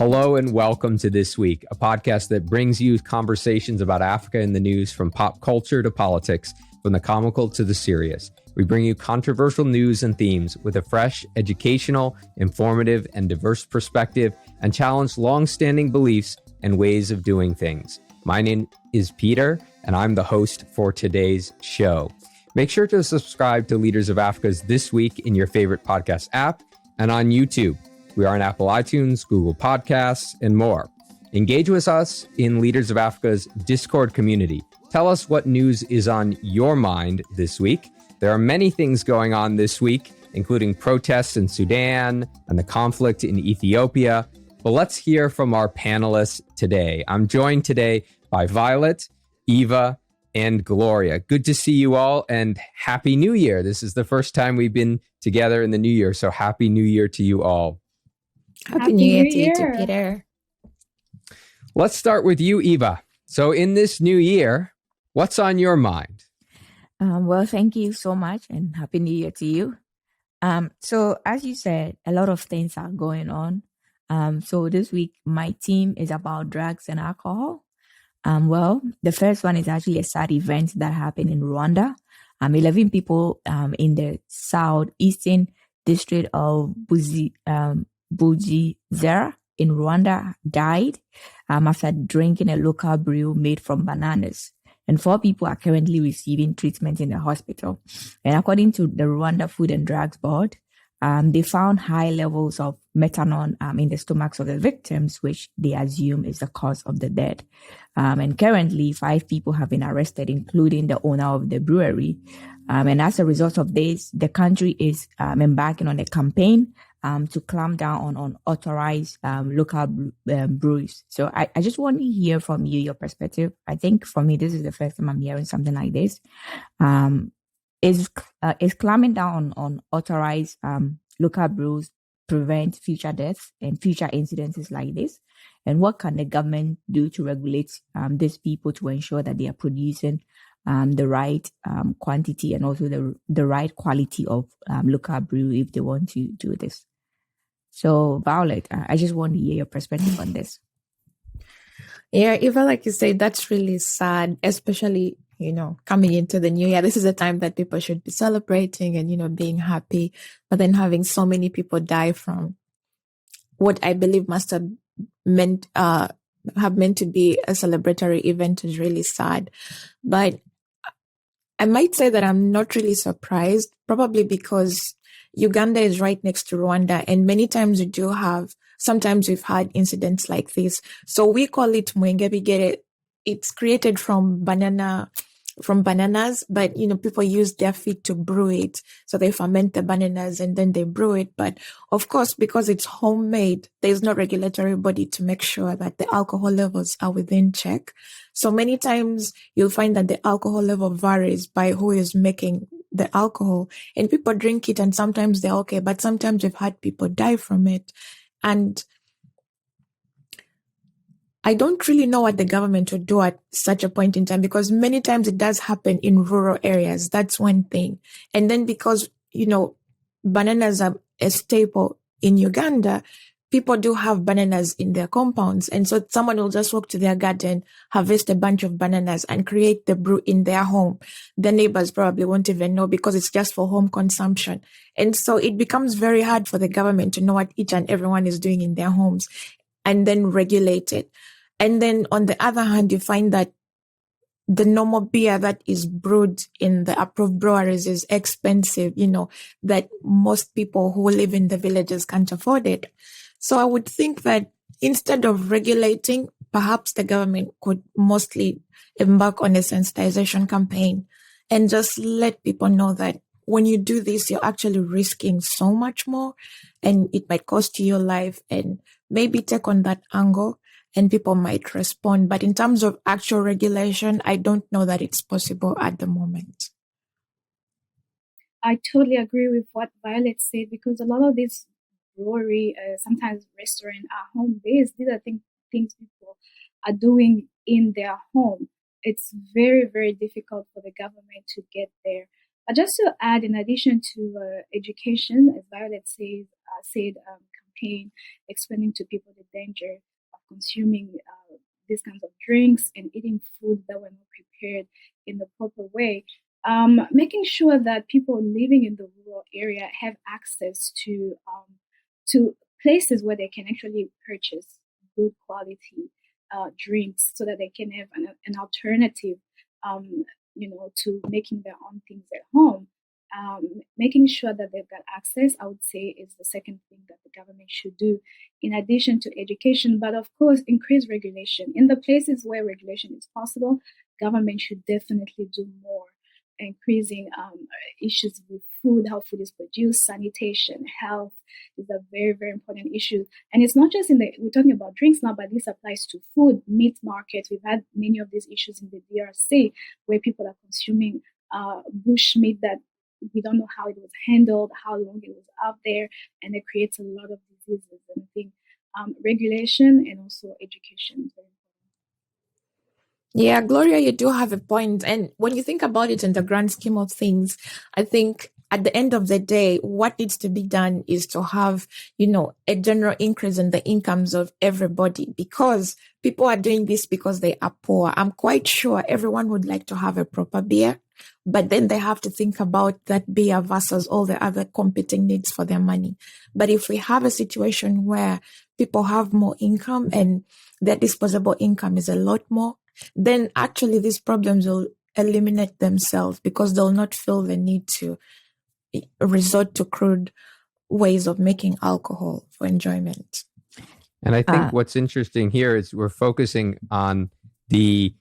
Hello and welcome to This Week, a podcast that brings you conversations about Africa in the news from pop culture to politics, from the comical to the serious. We bring you controversial news and themes with a fresh, educational, informative, and diverse perspective and challenge long-standing beliefs and ways of doing things. My name is Peter, and I'm the host for today's show. Make sure to subscribe to Leaders of Africa's This Week in your favorite podcast app and on YouTube. We are on Apple iTunes, Google Podcasts, and more. Engage with us in Leaders of Africa's Discord community. Tell us what news is on your mind this week. There are many things going on this week, including protests in Sudan and the conflict in Ethiopia. But let's hear from our panelists today. I'm joined today by Violet, Eva, and Gloria. Good to see you all, and Happy New Year. This is the first time we've been together in the new year, so Happy New Year to you all. Happy New Year to you too, Peter. Let's start with you, Eva. So in this new year, what's on your mind? Well, thank you so much, and Happy New Year to you. So as you said, a lot of things are going on. So this week, my theme is about drugs and alcohol. Well, the first one is actually a sad event that happened in Rwanda. 11 people in the southeastern district of Bugesera in Rwanda died after drinking a local brew made from bananas. And 4 people are currently receiving treatment in the hospital. And according to the Rwanda Food and Drugs Board, they found high levels of methanol in the stomachs of the victims, which they assume is the cause of the death. And currently, 5 people have been arrested, including the owner of the brewery. And as a result of this, the country is embarking on a campaign to clamp down on unauthorized local breweries. So I just want to hear from you, your perspective. I think for me, this is the first time I'm hearing something like this. Is clamping down on authorized local brews prevent future deaths and future incidences like this? And what can the government do to regulate these people to ensure that they are producing the right quantity and also the right quality of local brew if they want to do this? So, Violet, I just want to hear your perspective on this. Yeah, Eva, like you say, that's really sad, especially, coming into the new year. This is a time that people should be celebrating and, being happy. But then having so many people die from what I believe must have meant to be a celebratory event is really sad. But I might say that I'm not really surprised, probably because Uganda is right next to Rwanda, and many times sometimes we've had incidents like this. So we call it mwenge bigere. It's created from bananas, but, people use their feet to brew it. So they ferment the bananas and then they brew it. But of course, because it's homemade, there's no regulatory body to make sure that the alcohol levels are within check. So many times you'll find that the alcohol level varies by who is making the alcohol, and people drink it and sometimes they're okay, but sometimes we've had people die from it. And I don't really know what the government would do at such a point in time, because many times it does happen in rural areas. That's one thing. And then because, bananas are a staple in Uganda, people do have bananas in their compounds. And so someone will just walk to their garden, harvest a bunch of bananas and create the brew in their home. The neighbors probably won't even know because it's just for home consumption. And so it becomes very hard for the government to know what each and everyone is doing in their homes and then regulate it. And then on the other hand, you find that the normal beer that is brewed in the approved breweries is expensive, that most people who live in the villages can't afford it. So I would think that instead of regulating, perhaps the government could mostly embark on a sensitization campaign and just let people know that when you do this, you're actually risking so much more and it might cost you your life, and maybe take on that angle and people might respond. But in terms of actual regulation, I don't know that it's possible at the moment. I totally agree with what Violet said, because a lot of these brewery, sometimes restaurant are home-based. These are things people are doing in their home. It's very, very difficult for the government to get there. But just to add, in addition to education, as Violet said, campaign explaining to people the danger of consuming these kinds of drinks and eating food that were not prepared in the proper way. Making sure that people living in the rural area have access to places where they can actually purchase good quality drinks, so that they can have an alternative, to making their own things at home. Making sure that they've got access, I would say, is the second thing that the government should do, in addition to education. But of course, increase regulation. In the places where regulation is possible, government should definitely do more. Increasing issues with food, how food is produced, sanitation, health is a very, very important issue. And it's not just we're talking about drinks now, but this applies to food, meat markets. We've had many of these issues in the DRC, where people are consuming bush meat that we don't know how it was handled, how long it was out there, and it creates a lot of diseases. And I think regulation and also education is very important. Yeah, Gloria, you do have a point. And when you think about it in the grand scheme of things, I think at the end of the day, what needs to be done is to have, a general increase in the incomes of everybody, because people are doing this because they are poor. I'm quite sure everyone would like to have a proper beer, but then they have to think about that beer versus all the other competing needs for their money. But if we have a situation where people have more income and their disposable income is a lot more, then actually these problems will eliminate themselves, because they'll not feel the need to resort to crude ways of making alcohol for enjoyment. And I think what's interesting here is we're focusing on the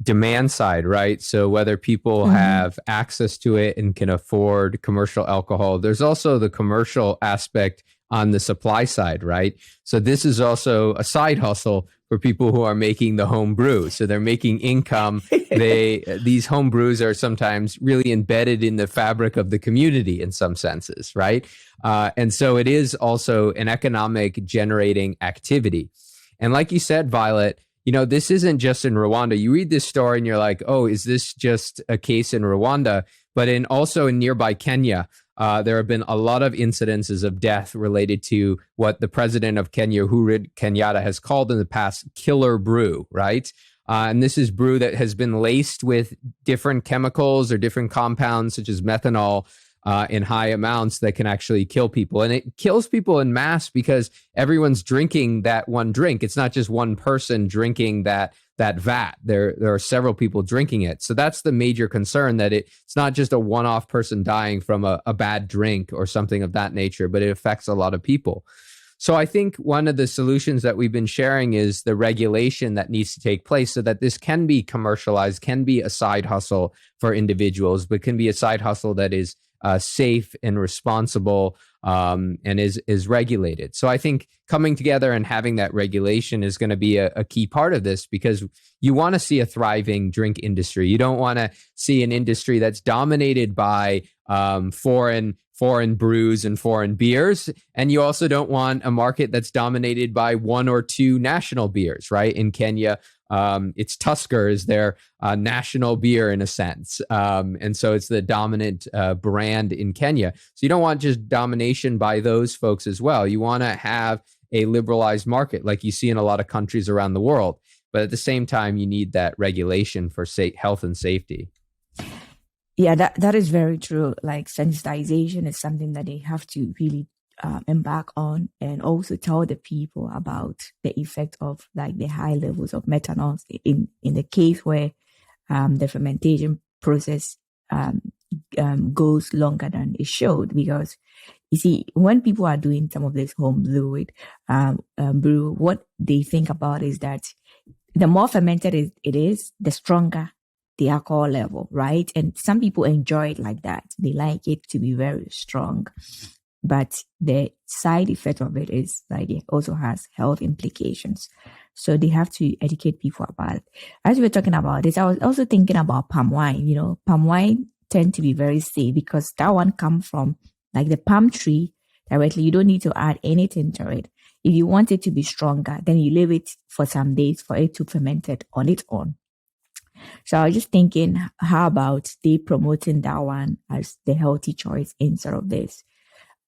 demand side, right? So whether people have access to it and can afford commercial alcohol, there's also the commercial aspect on the supply side, right? So this is also a side hustle for people who are making the home brew. So they're making income. These home brews are sometimes really embedded in the fabric of the community in some senses, right? And so it is also an economic generating activity. And like you said, Violet, this isn't just in Rwanda. You read this story and you're like, oh, is this just a case in Rwanda? But also in nearby Kenya, there have been a lot of incidences of death related to what the president of Kenya, Uhuru Kenyatta, has called in the past killer brew, right? And this is brew that has been laced with different chemicals or different compounds, such as methanol, in high amounts that can actually kill people. And it kills people in mass because everyone's drinking that one drink. It's not just one person drinking that vat. There are several people drinking it. So that's the major concern, that it's not just a one-off person dying from a bad drink or something of that nature, but it affects a lot of people. So I think one of the solutions that we've been sharing is the regulation that needs to take place so that this can be commercialized, can be a side hustle for individuals, but can be a side hustle that is safe and responsible, and is regulated. So I think coming together and having that regulation is going to be a key part of this, because you want to see a thriving drink industry. You don't want to see an industry that's dominated by foreign brews and foreign beers. And you also don't want a market that's dominated by one or two national beers, right? In Kenya, it's Tusker is their national beer in a sense. And so it's the dominant brand in Kenya. So you don't want just domination by those folks as well. You want to have a liberalized market like you see in a lot of countries around the world. But at the same time, you need that regulation for health and safety. Yeah, that is very true. Like, sensitization is something that they have to really embark on, and also tell the people about the effect of like the high levels of methanol in the case where the fermentation process goes longer than it should. Because you see, when people are doing some of this home brew, what they think about is that the more fermented it is, the stronger the alcohol level, right? And some people enjoy it like that. They like it to be very strong. But the side effect of it is like it also has health implications. So they have to educate people about it. As we were talking about this, I was also thinking about palm wine. Palm wine tend to be very safe because that one comes from like the palm tree directly. You don't need to add anything to it. If you want it to be stronger, then you leave it for some days for it to ferment it on its own. So I was just thinking, how about they promoting that one as the healthy choice instead of this?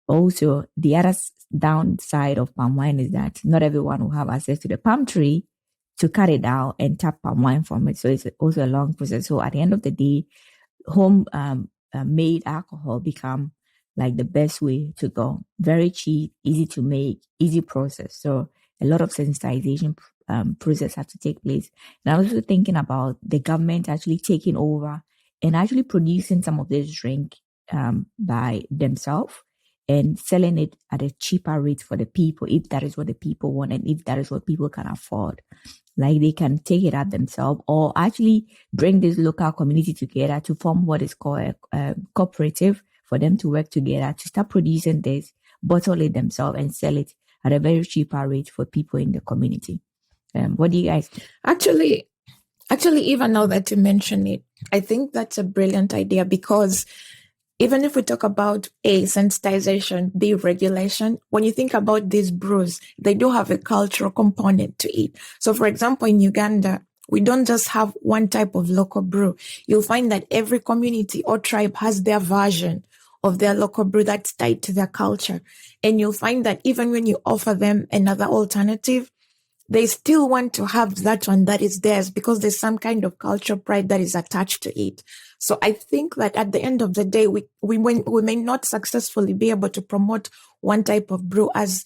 Also, the other downside of palm wine is that not everyone will have access to the palm tree to cut it out and tap palm wine from it. So it's also a long process. So at the end of the day, home made alcohol become like the best way to go. Very cheap, easy to make, easy process. So a lot of sensitization process have to take place. And I was also thinking about the government actually taking over and actually producing some of this drink by themselves and selling it at a cheaper rate for the people, if that is what the people want and if that is what people can afford. Like they can take it out themselves or actually bring this local community together to form what is called a cooperative for them to work together to start producing this, bottle it themselves and sell it at a very cheaper rate for people in the community. What do you guys think? Actually, even now that you mention it, I think that's a brilliant idea because even if we talk about A, sensitization, B, regulation, when you think about these brews, they do have a cultural component to it. So for example, in Uganda, we don't just have one type of local brew. You'll find that every community or tribe has their version of their local brew that's tied to their culture. And you'll find that even when you offer them another alternative, they still want to have that one that is theirs because there's some kind of cultural pride that is attached to it. So I think that at the end of the day, we may not successfully be able to promote one type of brew as,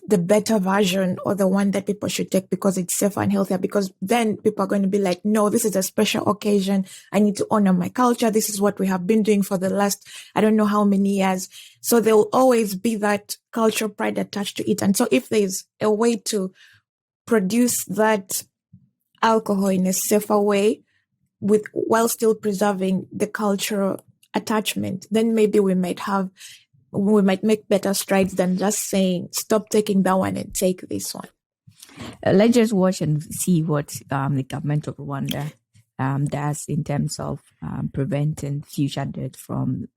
the better version or the one that people should take because it's safer and healthier, because then people are going to be like, no, this is a special occasion. I need to honor my culture. This is what we have been doing for the last, I don't know how many years. So there will always be that cultural pride attached to it. And so if there's a way to produce that alcohol in a safer way while still preserving the cultural attachment, then maybe we might make better strides than just saying, stop taking that one and take this one. Let's just watch and see what the government of Rwanda does in terms of preventing future death from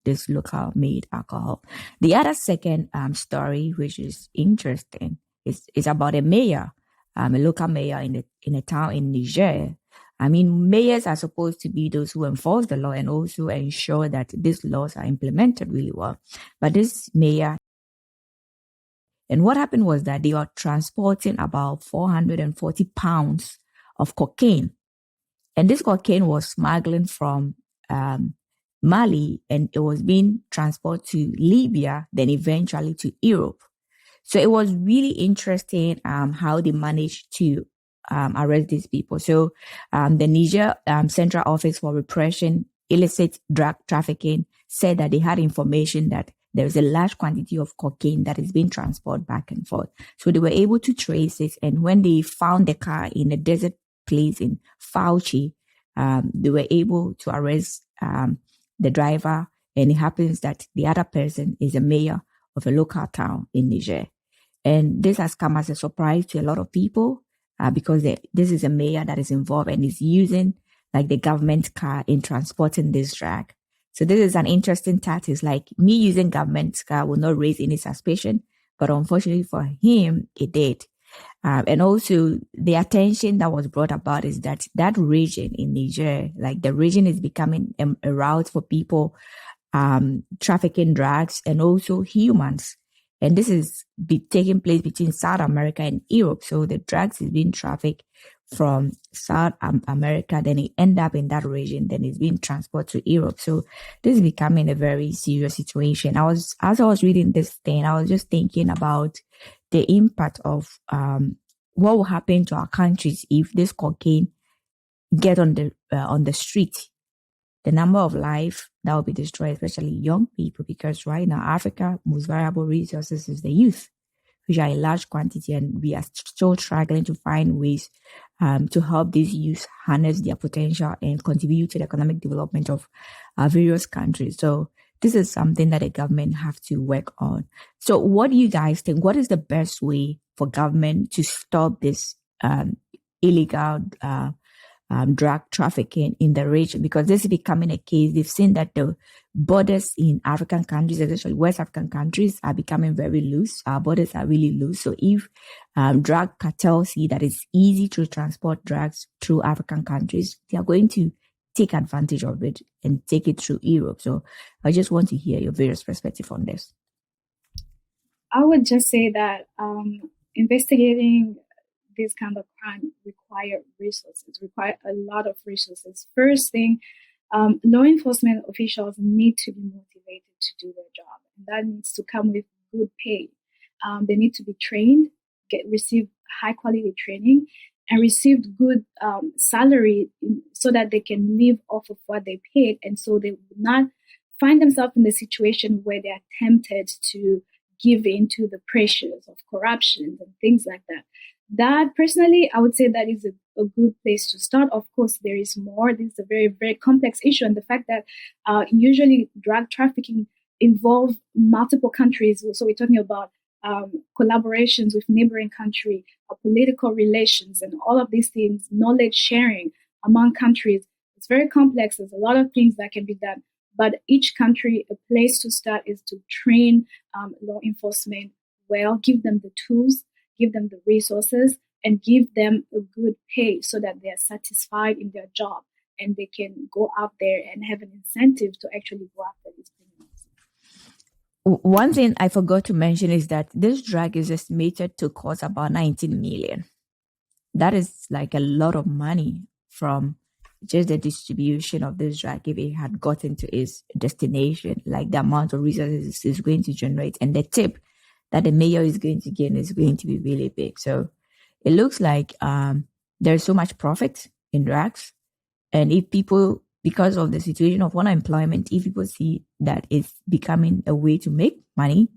this local made alcohol. The other second story, which is interesting, is about a mayor, a local mayor in a town in Niger. I mean, mayors are supposed to be those who enforce the law and also ensure that these laws are implemented really well. But this mayor, and what happened was that they were transporting about 440 pounds of cocaine. And this cocaine was smuggling from Mali, and it was being transported to Libya, then eventually to Europe. So it was really interesting how they managed to arrest these people. So the Niger Central Office for Repression Illicit Drug Trafficking said that they had information that there is a large quantity of cocaine that is being transported back and forth. So they were able to trace it. And when they found the car in a desert place in Fauci, they were able to arrest the driver. And it happens that the other person is a mayor of a local town in Niger. And this has come as a surprise to a lot of people because this is a mayor that is involved and is using like the government car in transporting this drug. So this is an interesting tactic. Like me using government car will not raise any suspicion, but unfortunately for him, it did. And also the attention that was brought about is that region in Niger, like the region is becoming a route for people trafficking drugs and also humans. And this is taking place between South America and Europe. So the drugs is being trafficked from South America, then it end up in that region, then it's being transported to Europe. So this is becoming a very serious situation. As I was reading this thing, I was just thinking about the impact of what will happen to our countries if this cocaine get on the street. The number of lives that will be destroyed, especially young people, because right now Africa's most valuable resources is the youth, which are a large quantity, and we are still struggling to find ways to help these youth harness their potential and contribute to the economic development of various countries. So this is something that the government have to work on. So what do you guys think? What is the best way for government to stop this illegal drug trafficking in the region? Because this is becoming a case. They've seen that the borders in African countries, especially West African countries, are becoming very loose. Our borders are really loose. So if drug cartels see that it's easy to transport drugs through African countries, they are going to take advantage of it and take it through Europe. So I just want to hear your various perspective on this. I would just say that investigating this kind of crime require a lot of resources. First thing, law enforcement officials need to be motivated to do their job, and that needs to come with good pay. They need to be trained, receive high quality training, and receive good salary so that they can live off of what they paid, and so they would not find themselves in the situation where they are tempted to give in to the pressures of corruption and things like that. That personally, I would say that is a good place to start. Of course, there is more. This is a very, very complex issue. And the fact that usually drug trafficking involves multiple countries. So we're talking about collaborations with neighboring countries, political relations, and all of these things, knowledge sharing among countries. It's very complex. There's a lot of things that can be done. But each country, a place to start is to train law enforcement well, give them the tools, give them the resources, and give them a good pay so that they are satisfied in their job and they can go out there and have an incentive to actually go after these criminals. One thing I forgot to mention is that this drug is estimated to cost about 19 million. That is like a lot of money from just the distribution of this drug if it had gotten to its destination, like the amount of resources it's going to generate, and the tip that the mayor is going to gain is going to be really big. So it looks like there's so much profit in drugs. And if people, because of the situation of unemployment, if people see that it's becoming a way to make money,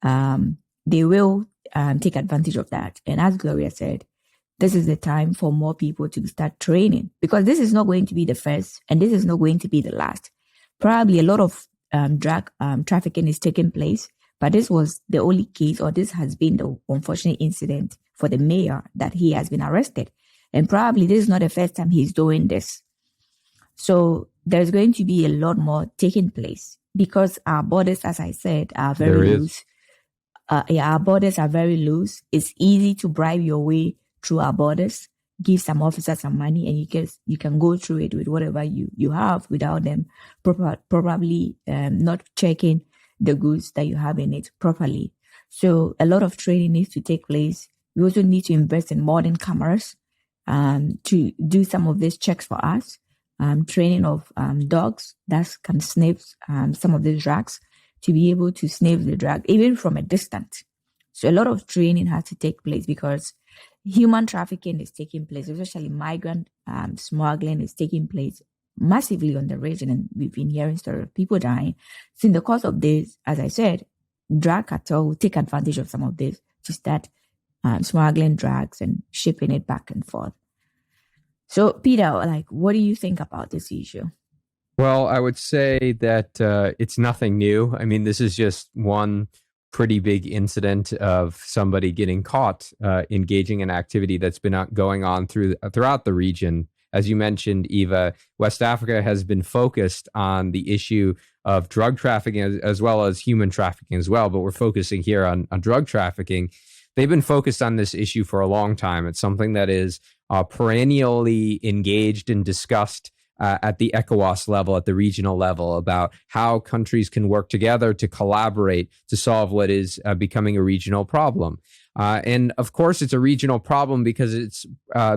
they will take advantage of that. And as Gloria said, this is the time for more people to start training, because this is not going to be the first and this is not going to be the last. Probably a lot of drug trafficking is taking place, but this was the only case, or this has been the unfortunate incident for the mayor that he has been arrested. And probably this is not the first time he's doing this. So there's going to be a lot more taking place because our borders, as I said, are very loose. Our borders are very loose. It's easy to bribe your way through our borders, give some officers some money, and you can go through it with whatever you have without them probably not checking the goods that you have in it properly. So a lot of training needs to take place. We also need to invest in modern cameras to do some of these checks for us. Training of dogs that can sniff some of these drugs, to be able to sniff the drug even from a distance. So a lot of training has to take place because human trafficking is taking place, especially migrant smuggling is taking place massively on the region, and we've been hearing stories of people dying. So in the course of this, as I said, drug cartel will take advantage of some of this to start smuggling drugs and shipping it back and forth. So Peter, what do you think about this issue? Well, I would say that it's nothing new. I mean, this is just one pretty big incident of somebody getting caught engaging in activity that's been going on throughout the region. As you mentioned, Eva, West Africa has been focused on the issue of drug trafficking as well as human trafficking as well, but we're focusing here on drug trafficking. They've been focused on this issue for a long time. It's something that is perennially engaged and discussed at the ECOWAS level, at the regional level, about how countries can work together to collaborate to solve what is becoming a regional problem. And of course, it's a regional problem because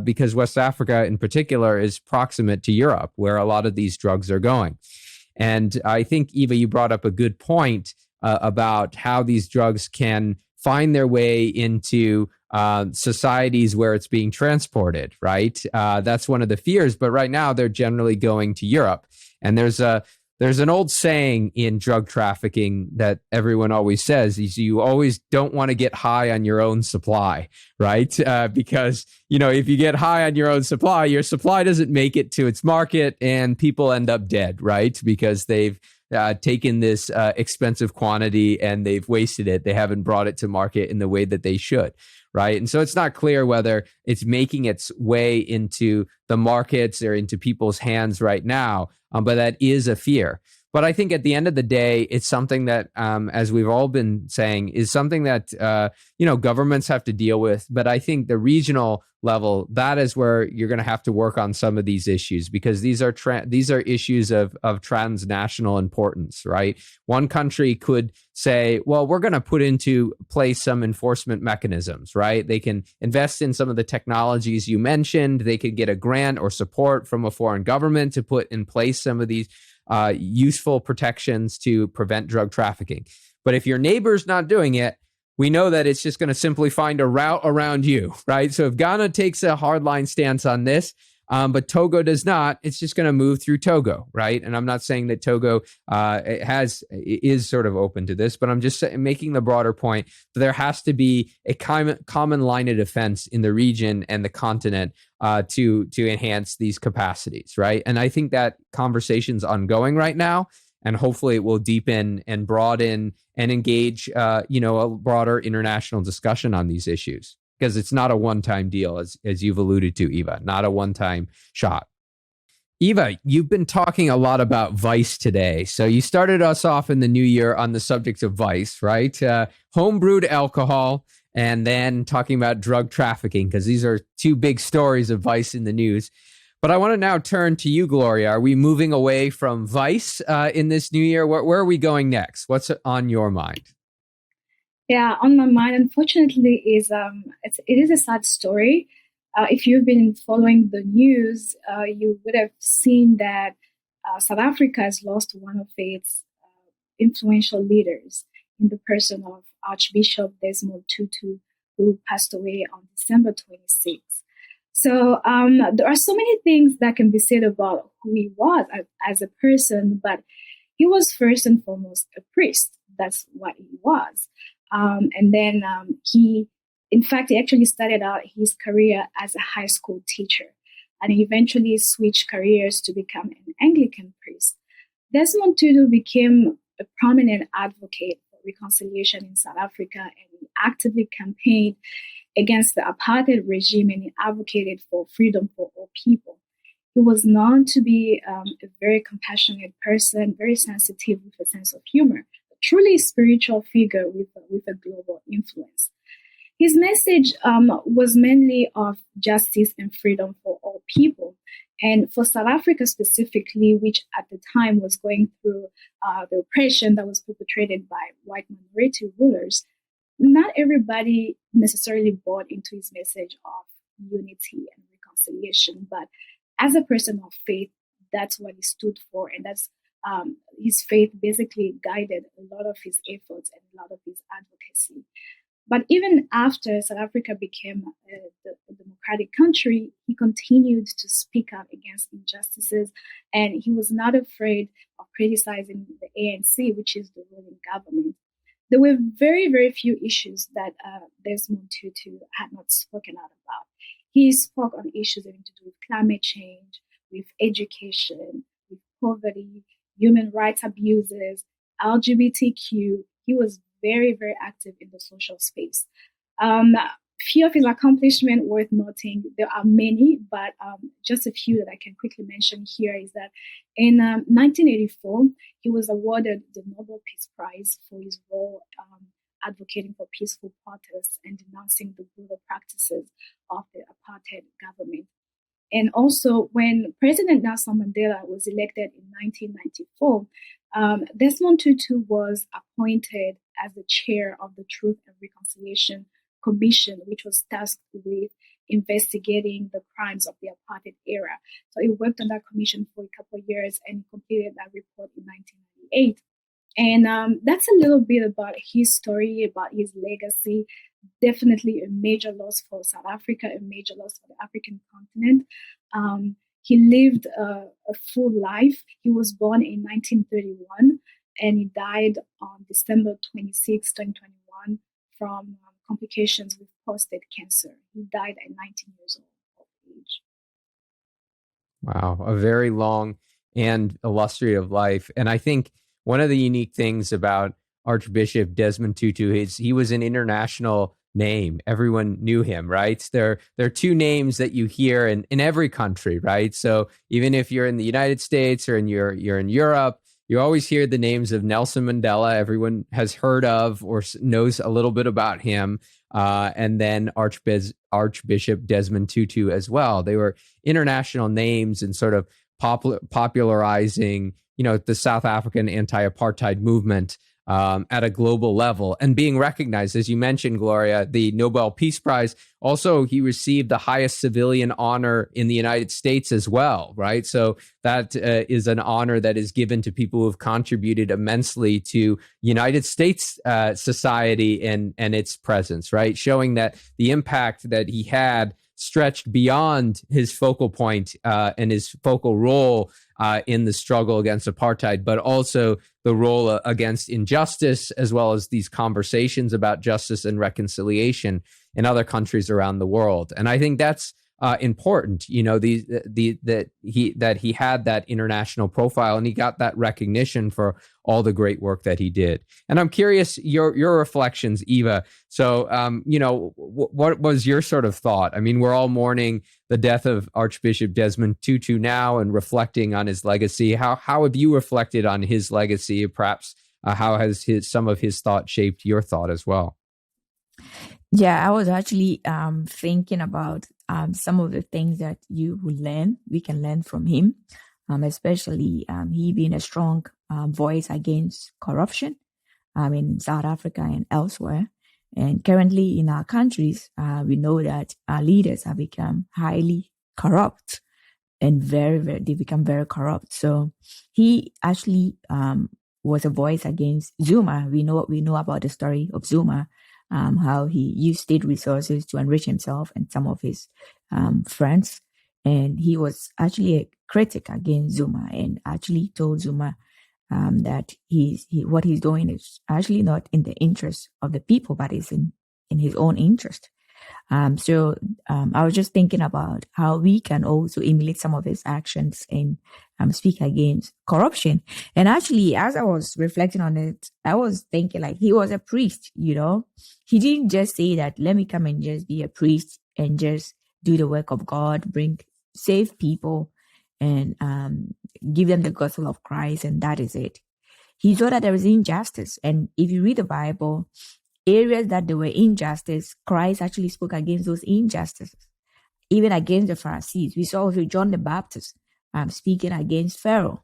because West Africa in particular is proximate to Europe, where a lot of these drugs are going. And I think, Eva, you brought up a good point about how these drugs can find their way into societies where it's being transported, right? That's one of the fears. But right now, they're generally going to Europe. And there's an old saying in drug trafficking that everyone always says is you always don't want to get high on your own supply, right? Because, if you get high on your own supply, your supply doesn't make it to its market and people end up dead, right? Because they've taken this expensive quantity and they've wasted it. They haven't brought it to market in the way that they should, right? And so it's not clear whether it's making its way into the markets or into people's hands right now, but that is a fear. But I think at the end of the day, it's something that, as we've all been saying, is something that, governments have to deal with. But I think the regional level, that is where you're going to have to work on some of these issues, because these are issues of transnational importance, right? One country could say, well, we're going to put into place some enforcement mechanisms, right? They can invest in some of the technologies you mentioned. They could get a grant or support from a foreign government to put in place some of these useful protections to prevent drug trafficking. But if your neighbor's not doing it, we know that it's just going to simply find a route around you, right? So if Ghana takes a hardline stance on this, but Togo does not, it's just going to move through Togo, right? And I'm not saying that Togo is sort of open to this, but I'm just making the broader point that there has to be a common line of defense in the region and the continent to enhance these capacities, right? And I think that conversation's ongoing right now. And hopefully it will deepen and broaden and engage, a broader international discussion on these issues, because it's not a one-time deal, as you've alluded to, Eva, not a one-time shot. Eva, you've been talking a lot about vice today. So you started us off in the new year on the subject of vice, right? Homebrewed alcohol, and then talking about drug trafficking, because these are two big stories of vice in the news. But I want to now turn to you, Gloria. Are we moving away from vice in this new year? Where are we going next? What's on your mind? Yeah, on my mind, unfortunately, it is a sad story. If you've been following the news, you would have seen that South Africa has lost one of its influential leaders in the person of Archbishop Desmond Tutu, who passed away on December 26th. So there are so many things that can be said about who he was as a person, but he was first and foremost a priest. That's what he was. And then he actually started out his career as a high school teacher, and he eventually switched careers to become an Anglican priest. Desmond Tutu became a prominent advocate for reconciliation in South Africa, and he actively campaigned against the apartheid regime, and he advocated for freedom for all people. He was known to be a very compassionate person, very sensitive with a sense of humor, a truly spiritual figure with a global influence. His message was mainly of justice and freedom for all people. And for South Africa specifically, which at the time was going through the oppression that was perpetrated by white minority rulers, not everybody necessarily bought into his message of unity and reconciliation. But as a person of faith, that's what he stood for. And that's his faith basically guided a lot of his efforts and a lot of his advocacy. But even after South Africa became a democratic country, he continued to speak out against injustices, and he was not afraid of criticizing the ANC, which is the ruling government. There were very, very few issues that Desmond Tutu had not spoken out about. He spoke on issues having to do with climate change, with education, with poverty, human rights abuses, LGBTQ. He was very, very active in the social space. Few of his accomplishments worth noting. There are many, but just a few that I can quickly mention here is that in 1984, he was awarded the Nobel Peace Prize for his role advocating for peaceful protests and denouncing the brutal practices of the apartheid government. And also, when President Nelson Mandela was elected in 1994, Desmond Tutu was appointed as the chair of the Truth and Reconciliation Commission, which was tasked with investigating the crimes of the apartheid era. So he worked on that commission for a couple of years and completed that report in 1998. And that's a little bit about his story, about his legacy. Definitely a major loss for South Africa, a major loss for the African continent. He lived a full life. He was born in 1931 and he died on December 26, 2021 from complications with prostate cancer. He died at 19 years old of age. Wow, a very long and illustrative life. And I think one of the unique things about Archbishop Desmond Tutu is he was an international name. Everyone knew him, right? There are two names that you hear in every country, right? So even if you're in the United States or you're in Europe, you always hear the names of Nelson Mandela. Everyone has heard of or knows a little bit about him. And then Archbishop Desmond Tutu as well. They were international names and sort of popularizing, the South African anti-apartheid movement at a global level and being recognized. As you mentioned, Gloria, the Nobel Peace Prize. Also, he received the highest civilian honor in the United States as well, right? So that is an honor that is given to people who have contributed immensely to United States society and its presence, right? Showing that the impact that he had stretched beyond his focal point and his focal role in the struggle against apartheid, but also the role against injustice, as well as these conversations about justice and reconciliation in other countries around the world. And I think that's important, that he had that international profile and he got that recognition for all the great work that he did. And I'm curious your reflections, Eva. So, what was your sort of thought? I mean, we're all mourning the death of Archbishop Desmond Tutu now and reflecting on his legacy. How have you reflected on his legacy? Perhaps how has some of his thought shaped your thought as well? Yeah, I was actually thinking about some of the things that we can learn from him, especially he being a strong voice against corruption in South Africa and elsewhere. And currently in our countries, we know that our leaders have become highly corrupt and they become very corrupt. So he actually was a voice against Zuma. We know about the story of Zuma. How he used state resources to enrich himself and some of his friends. And he was actually a critic against Zuma and actually told Zuma that what he's doing is actually not in the interest of the people, but is in his own interest. So I was just thinking about how we can also emulate some of his actions and speak against corruption. And actually, as I was reflecting on it, I was thinking like he was a priest, He didn't just say that, let me come and just be a priest and just do the work of God, save people and give them the gospel of Christ, and that is it. He saw that there is injustice. And if you read the Bible, areas that there were injustice, Christ actually spoke against those injustices, even against the Pharisees. We saw also John the Baptist speaking against Pharaoh.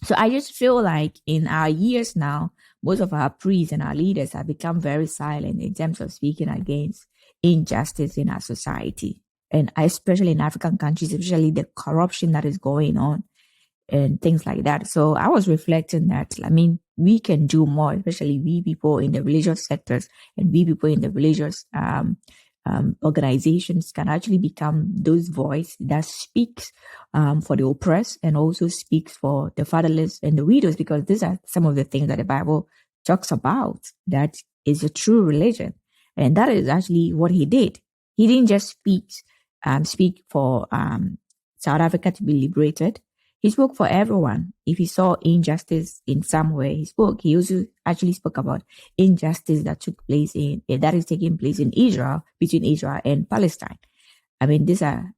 So I just feel like in our years now, most of our priests and our leaders have become very silent in terms of speaking against injustice in our society. And especially in African countries, especially the corruption that is going on and things like that. So I was reflecting that, we can do more, especially we people in the religious sectors and we people in the religious organizations can actually become those voice that speaks for the oppressed and also speaks for the fatherless and the widows, because these are some of the things that the Bible talks about. That is a true religion. And that is actually what he did. He didn't just speak for South Africa to be liberated. He spoke for everyone. If he saw injustice in some way, he spoke. He also actually spoke about injustice that that is taking place in Israel, between Israel and Palestine. These are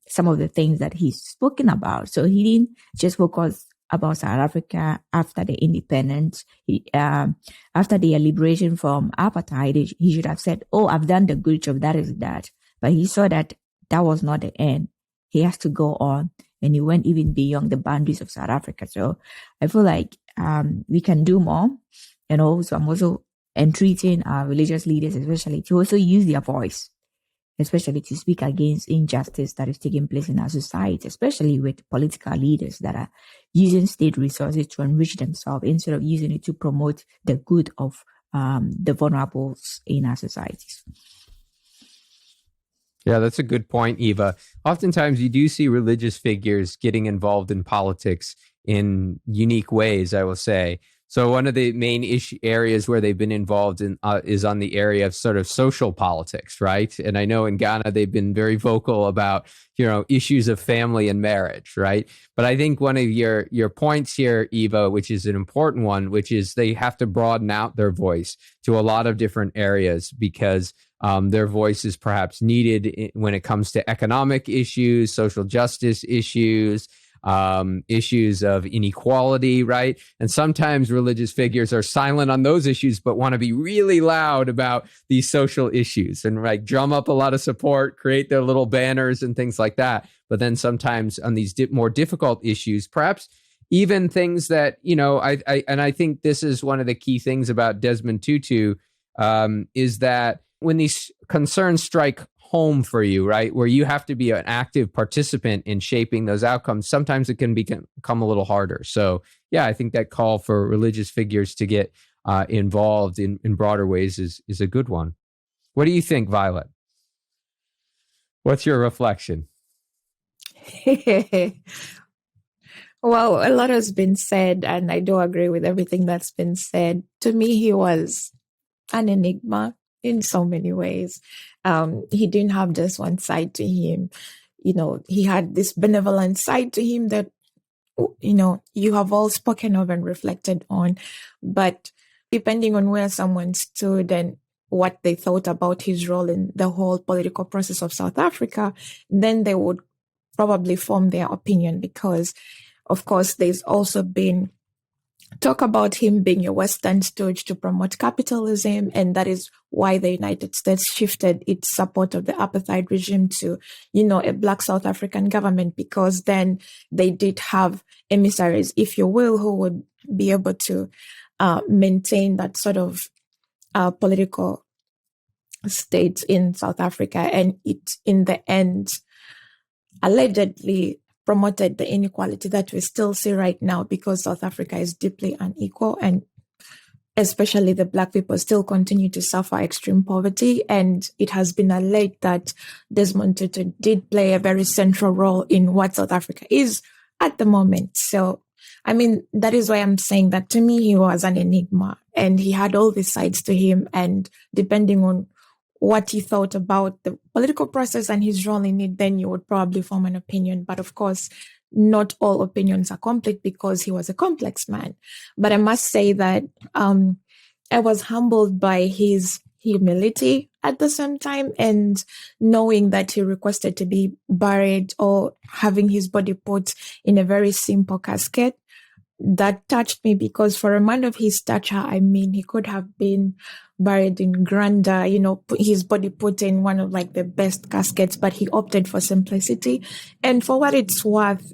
some of the things that he's spoken about. So he didn't just focus about South Africa after the independence. After their liberation from apartheid, he should have said, "Oh, I've done the good job. That is that." But he saw that was not the end. He has to go on. And he went even beyond the boundaries of South Africa. So I feel like we can do more. And also, I'm also entreating our religious leaders, especially, to also use their voice, especially to speak against injustice that is taking place in our society, especially with political leaders that are using state resources to enrich themselves instead of using it to promote the good of the vulnerables in our societies. Yeah, that's a good point, Eva. Oftentimes you do see religious figures getting involved in politics in unique ways, I will say. So one of the main areas where they've been involved in is on the area of sort of social politics, right? And I know in Ghana, they've been very vocal about, issues of family and marriage, right? But I think one of your points here, Eva, which is an important one, which is they have to broaden out their voice to a lot of different areas because their voice is perhaps needed when it comes to economic issues, social justice issues, issues of inequality, right? And sometimes religious figures are silent on those issues, but want to be really loud about these social issues and like drum up a lot of support, create their little banners and things like that. But then sometimes on these more difficult issues, perhaps even things that, I think this is one of the key things about Desmond Tutu, is that when these concerns strike home for you, right, where you have to be an active participant in shaping those outcomes, sometimes it can become a little harder. So, yeah, I think that call for religious figures to get involved in broader ways is a good one. What do you think, Violet? What's your reflection? Well, a lot has been said, and I do agree with everything that's been said. To me, he was an enigma in so many ways. He didn't have just one side to him. He had this benevolent side to him that, you have all spoken of and reflected on. But depending on where someone stood and what they thought about his role in the whole political process of South Africa, then they would probably form their opinion, because, of course, there's also been talk about him being a Western stooge to promote capitalism, and that is why the United States shifted its support of the apartheid regime to, a Black South African government, because then they did have emissaries, if you will, who would be able to maintain that sort of political state in South Africa. And it, in the end, allegedly promoted the inequality that we still see right now, because South Africa is deeply unequal, and especially the Black people still continue to suffer extreme poverty. And it has been alleged that Desmond Tutu did play a very central role in what South Africa is at the moment. So, that is why I'm saying that to me, he was an enigma, and he had all these sides to him. And depending on what he thought about the political process and his role in it, then you would probably form an opinion. But of course, not all opinions are complete, because he was a complex man. But I must say that I was humbled by his humility at the same time, and knowing that he requested to be buried or having his body put in a very simple casket. That touched me, because for a man of his stature, he could have been buried in grandeur, his body put in one of like the best caskets, but he opted for simplicity. And for what it's worth,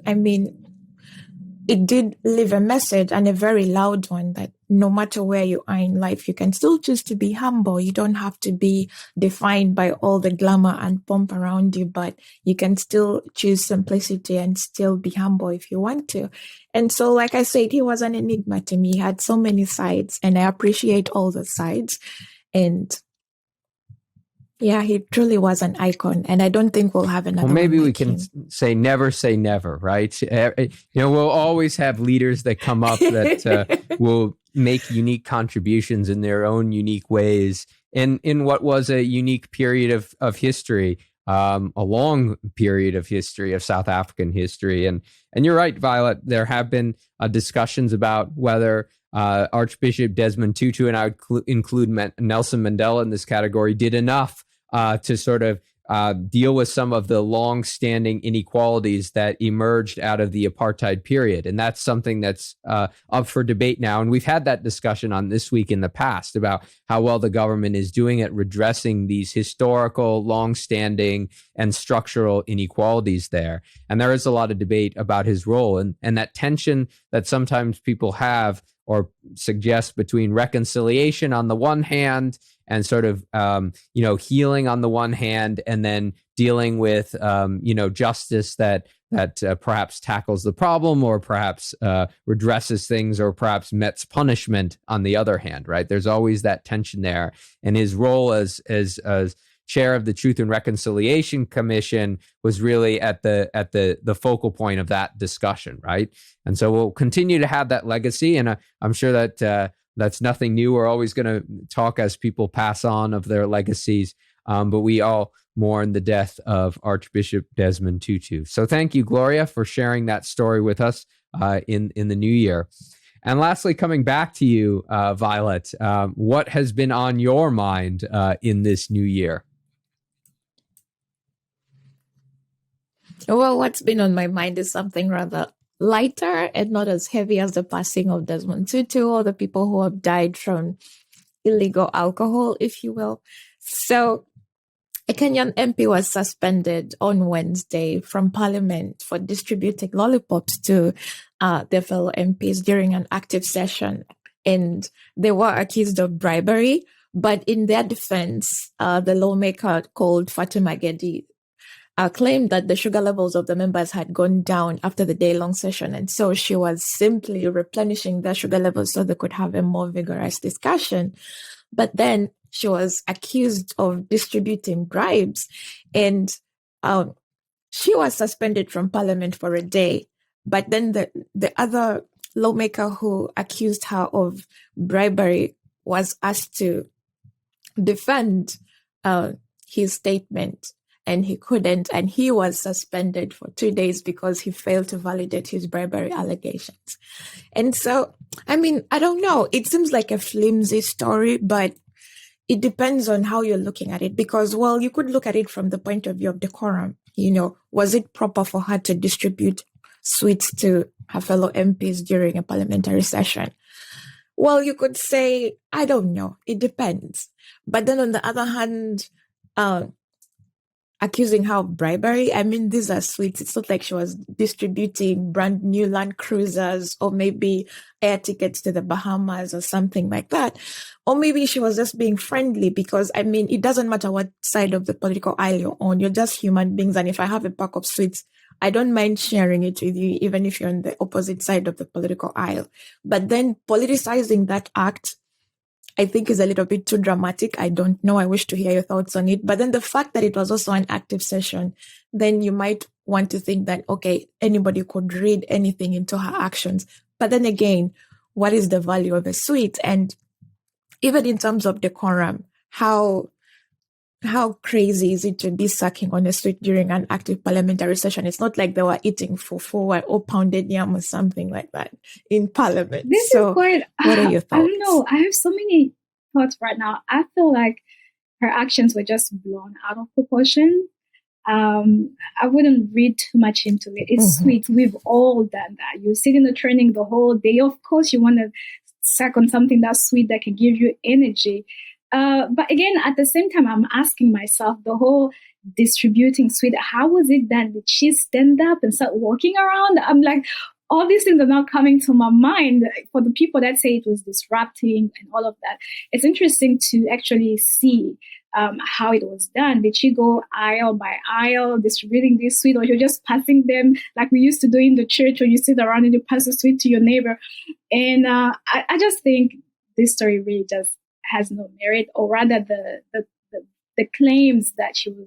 it did leave a message, and a very loud one, that no matter where you are in life, you can still choose to be humble. You don't have to be defined by all the glamour and pomp around you, but you can still choose simplicity and still be humble if you want to. And so, like I said, he was an enigma to me. He had so many sides, and I appreciate all the sides. And yeah, he truly was an icon, and I don't think we'll have another. Well, maybe we like can him. say never, right? We'll always have leaders that come up that will make unique contributions in their own unique ways in what was a unique period of history, a long period of history, of South African history. And you're right, Violet, there have been discussions about whether Archbishop Desmond Tutu, and I would include Nelson Mandela in this category, did enough to sort of deal with some of the long-standing inequalities that emerged out of the apartheid period. And that's something that's up for debate now. And we've had that discussion on This Week in the past about how well the government is doing at redressing these historical, long-standing, and structural inequalities there. And there is a lot of debate about his role, and that tension that sometimes people have or suggest between reconciliation on the one hand and sort of, healing on the one hand, and then dealing with, justice that perhaps tackles the problem, or perhaps redresses things, or perhaps mets punishment on the other hand, right? There's always that tension there. And his role as chair of the Truth and Reconciliation Commission was really at the focal point of that discussion, right? And so we'll continue to have that legacy, and I'm sure that that's nothing new. We're always going to talk as people pass on of their legacies, but we all mourn the death of Archbishop Desmond Tutu. So thank you, Gloria, for sharing that story with us in the new year. And lastly, coming back to you, Violet, what has been on your mind in this new year? Well, what's been on my mind is something rather lighter and not as heavy as the passing of Desmond Tutu or the people who have died from illegal alcohol, if you will. So a Kenyan MP was suspended on Wednesday from Parliament for distributing lollipops to their fellow MPs during an active session. And they were accused of bribery. But in their defense, the lawmaker called Fatuma Gedi claimed that the sugar levels of the members had gone down after the day-long session. And so she was simply replenishing their sugar levels so they could have a more vigorous discussion. But then she was accused of distributing bribes, and she was suspended from Parliament for a day. But then the other lawmaker who accused her of bribery was asked to defend his statement, and he couldn't, and he was suspended for 2 days because he failed to validate his bribery allegations. And so, I mean, I don't know. It seems like a flimsy story, but it depends on how you're looking at it, because, well, you could look at it from the point of view of decorum. You know, was it proper for her to distribute sweets to her fellow MPs during a parliamentary session? Well, you could say, I don't know. It depends. But then on the other hand, accusing her of bribery, I mean, these are sweets. It's not like she was distributing brand new Land Cruisers or maybe air tickets to the Bahamas or something like that. Or maybe she was just being friendly, because, I mean, it doesn't matter what side of the political aisle you're on. You're just human beings. And if I have a pack of sweets, I don't mind sharing it with you, even if you're on the opposite side of the political aisle. But then politicizing that act, I think, is a little bit too dramatic. I don't know. I wish to hear your thoughts on it. But then the fact that it was also an active session, then you might want to think that, okay, anybody could read anything into her actions. But then again, what is the value of a sweet? And even in terms of decorum, how crazy is it to be sucking on a sweet during an active parliamentary session? It's not like they were eating fufu or pounded yam or something like that in Parliament. This is quite, what are your thoughts? I don't know. I have so many thoughts right now. I feel like her actions were just blown out of proportion. I wouldn't read too much into it. It's sweet. We've all done that. You sit in the training the whole day. Of course, you want to suck on something that's sweet that can give you energy. But again, at the same time, I'm asking myself, the whole distributing sweet, how was it done? Did she stand up and start walking around? I'm like, all these things are not coming to my mind. For the people that say it was disrupting and all of that, it's interesting to actually see how it was done. Did she go aisle by aisle distributing this sweet, or you're just passing them like we used to do in the church, when you sit around and you pass a sweet to your neighbor? And I just think this story really just has no merit, or rather the claims that she was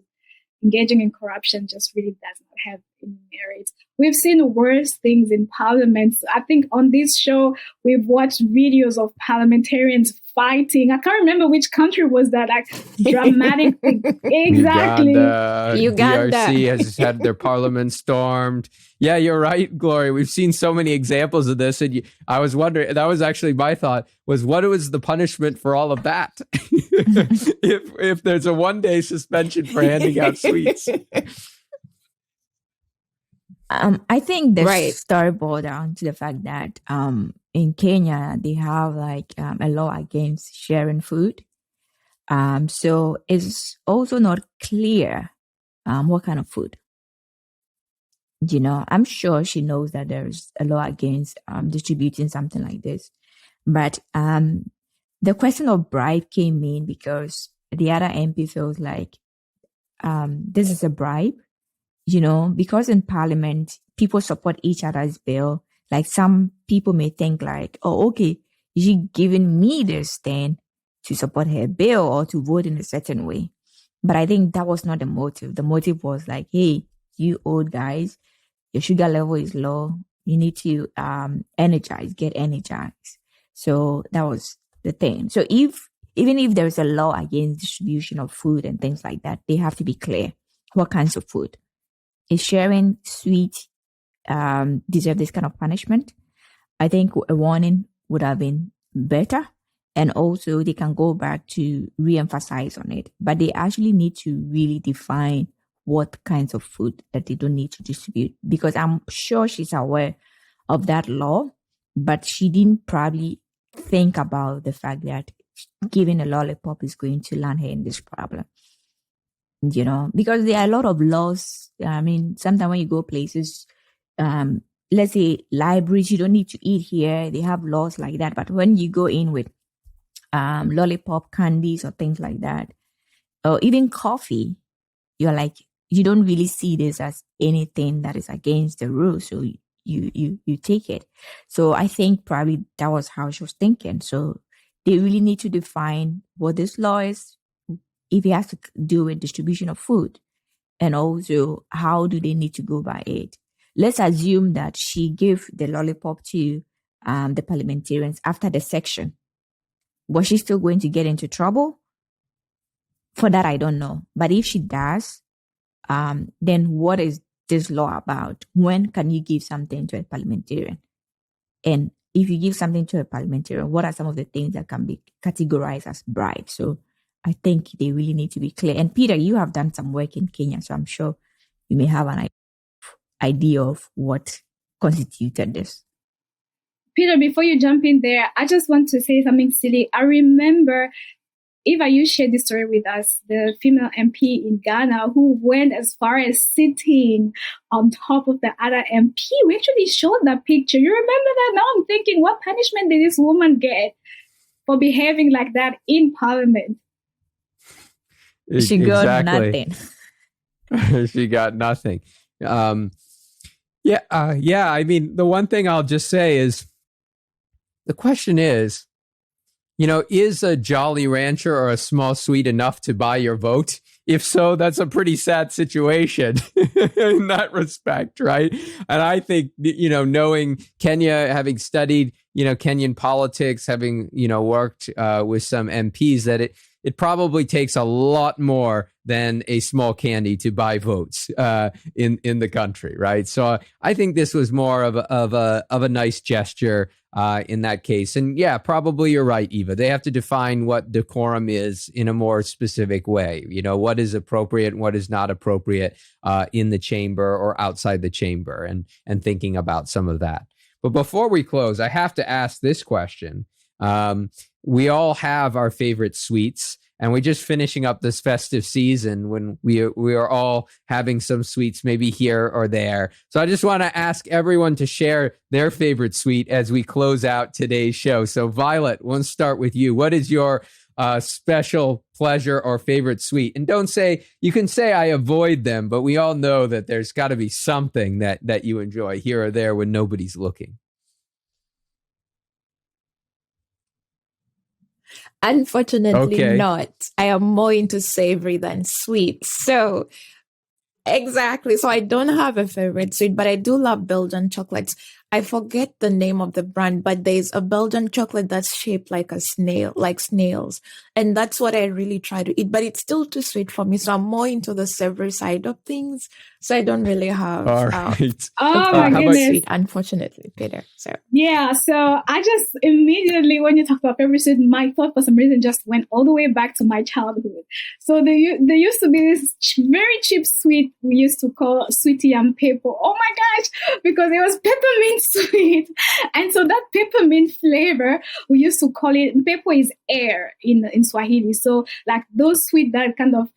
engaging in corruption just really does not have any merit. We've seen worse things in Parliament. I think on this show, we've watched videos of parliamentarians fighting. I can't remember which country was that, like dramatic thing. Exactly. Uganda. DRC has had their parliament stormed. Yeah, you're right, Gloria. We've seen so many examples of this. And I was wondering, that was actually my thought, was what was the punishment for all of that? if there's a 1-day suspension for handing out sweets. I think the story boiled down to the fact that in Kenya, they have like a law against sharing food. So it's also not clear what kind of food. You know, I'm sure she knows that there's a law against distributing something like this. But the question of bribe came in because the other MP feels like this is a bribe. You know, because in Parliament, people support each other's bill. Like some people may think like, oh, okay, she giving me this stand to support her bill or to vote in a certain way. But I think that was not the motive. The motive was like, hey, you old guys, your sugar level is low. You need to get energized. So that was the thing. So even if there's a law against distribution of food and things like that, they have to be clear what kinds of food. Is sharing sweet deserve this kind of punishment? I think a warning would have been better. And also they can go back to re-emphasize on it. But they actually need to really define what kinds of food that they don't need to distribute. Because I'm sure she's aware of that law, but she didn't probably think about the fact that giving a lollipop is going to land her in this problem. Because there are a lot of laws. I mean, sometimes when you go places, let's say libraries, you don't need to eat here. They have laws like that. But when you go in with lollipop, candies, or things like that, or even coffee, you're like, you don't really see this as anything that is against the rules. So you take it. So I think probably that was how she was thinking. So they really need to define what this law is, if it has to do with distribution of food, and also how do they need to go by it. Let's assume that she gave the lollipop to the parliamentarians after the section. Was she still going to get into trouble? For that, I don't know. But if she does, then what is this law about? When can you give something to a parliamentarian? And if you give something to a parliamentarian, what are some of the things that can be categorized as bribes? So I think they really need to be clear. And Peter, you have done some work in Kenya, so I'm sure you may have an idea of what constituted this. Peter, before you jump in there, I just want to say something silly. I remember, Eva, you shared this story with us, the female MP in Ghana who went as far as sitting on top of the other MP. We actually showed that picture. You remember that? Now I'm thinking, what punishment did this woman get for behaving like that in Parliament? She got nothing. She got nothing. I mean, the one thing I'll just say is, the question is, is a Jolly Rancher or a small sweet enough to buy your vote? If so, that's a pretty sad situation in that respect, right? And I think, knowing Kenya, having studied, Kenyan politics, having, worked with some MPs, that it probably takes a lot more than a small candy to buy votes in the country, right? So I think this was more of a nice gesture in that case. And yeah, probably you're right, Eva. They have to define what decorum is in a more specific way. What is appropriate and what is not appropriate in the chamber or outside the chamber, and thinking about some of that. But before we close, I have to ask this question. We all have our favorite sweets, and we're just finishing up this festive season when we are all having some sweets, maybe here or there. So I just want to ask everyone to share their favorite sweet as we close out today's show. So Violet, we'll start with you. What is your special pleasure or favorite sweet? And you can say I avoid them, but we all know that there's got to be something that you enjoy here or there when nobody's looking. Unfortunately not. I am more into savory than sweet. So, exactly. So I don't have a favorite sweet, but I do love Belgian chocolates. I forget the name of the brand, but there's a Belgian chocolate that's shaped like a snail, like snails. And that's what I really try to eat, but it's still too sweet for me. So I'm more into the savory side of things. So I don't really have my goodness. Sweet, unfortunately, Peter. So yeah, so I just immediately, when you talked about favorite sweet, my thought for some reason just went all the way back to my childhood. So there used to be this very cheap sweet we used to call sweetie and pepper. Oh my gosh, because it was peppermint sweet. And so that peppermint flavor, we used to call it, pepper is air in Swahili. So like those sweet that kind of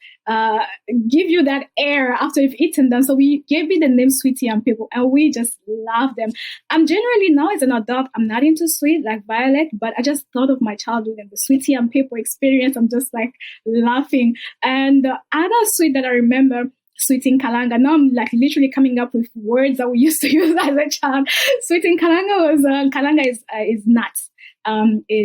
give you that air after you've eaten them. So we gave it the name sweetie and pepper, and we just love them. I'm generally now as an adult, I'm not into sweet like Violet, but I just thought of my childhood and the sweetie and pepper experience. I'm just like laughing. And the other sweet that I remember, sweet in kalanga. Now I'm like literally coming up with words that we used to use as a child. Sweet in kalanga was kalanga is nuts,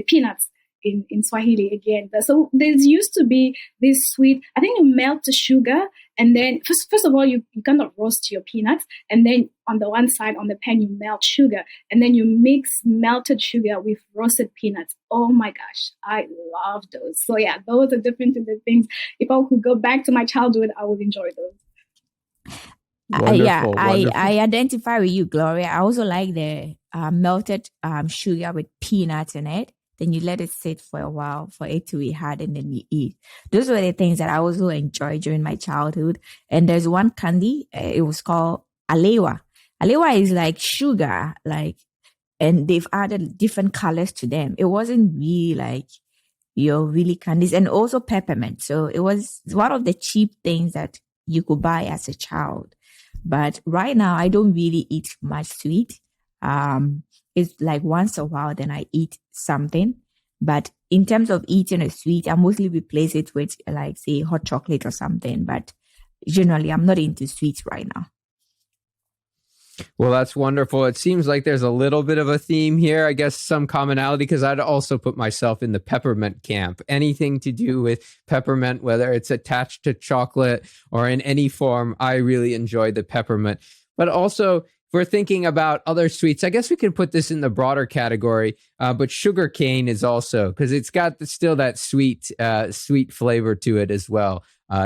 peanuts in Swahili again. So there used to be this sweet. I think you melt the sugar, and then first of all you kind of roast your peanuts, and then on the one side on the pan you melt sugar, and then you mix melted sugar with roasted peanuts. Oh my gosh, I love those. So yeah, those are different things. If I could go back to my childhood, I would enjoy those. Wonderful. I identify with you, Gloria. I also like the melted sugar with peanuts in it. Then you let it sit for a while for it to be hard, and then you eat. Those were the things that I also enjoyed during my childhood. And there's one candy, it was called alewa. Alewa is like sugar, and they've added different colors to them. It wasn't really like your really candies, and also peppermint. So it was one of the cheap things that you could buy as a child. But right now, I don't really eat much sweet. It's like once a while, then I eat something. But in terms of eating a sweet, I mostly replace it with like, say, hot chocolate or something. But generally, I'm not into sweets right now. Well, that's wonderful. It seems like there's a little bit of a theme here. I guess some commonality, because I'd also put myself in the peppermint camp. Anything to do with peppermint, whether it's attached to chocolate or in any form, I really enjoy the peppermint. But also, if we're thinking about other sweets, I guess we can put this in the broader category, but sugar cane is also, because it's got still that sweet flavor to it as well.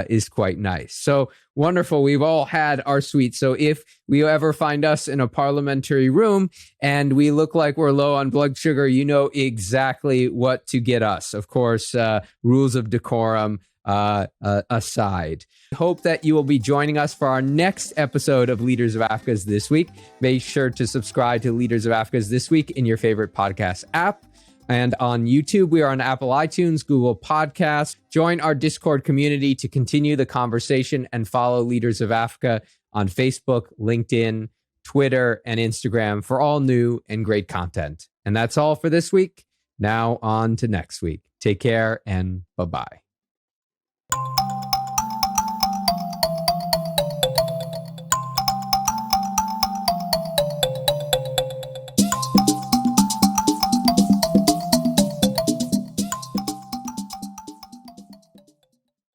Is quite nice. So wonderful. We've all had our sweets. So if we ever find us in a parliamentary room and we look like we're low on blood sugar, you know exactly what to get us. Of course, rules of decorum aside. Hope that you will be joining us for our next episode of Leaders of Africa's This Week. Make sure to subscribe to Leaders of Africa's This Week in your favorite podcast app. And on YouTube, we are on Apple iTunes, Google Podcasts. Join our Discord community to continue the conversation and follow Leaders of Africa on Facebook, LinkedIn, Twitter, and Instagram for all new and great content. And that's all for this week. Now on to next week. Take care and bye-bye.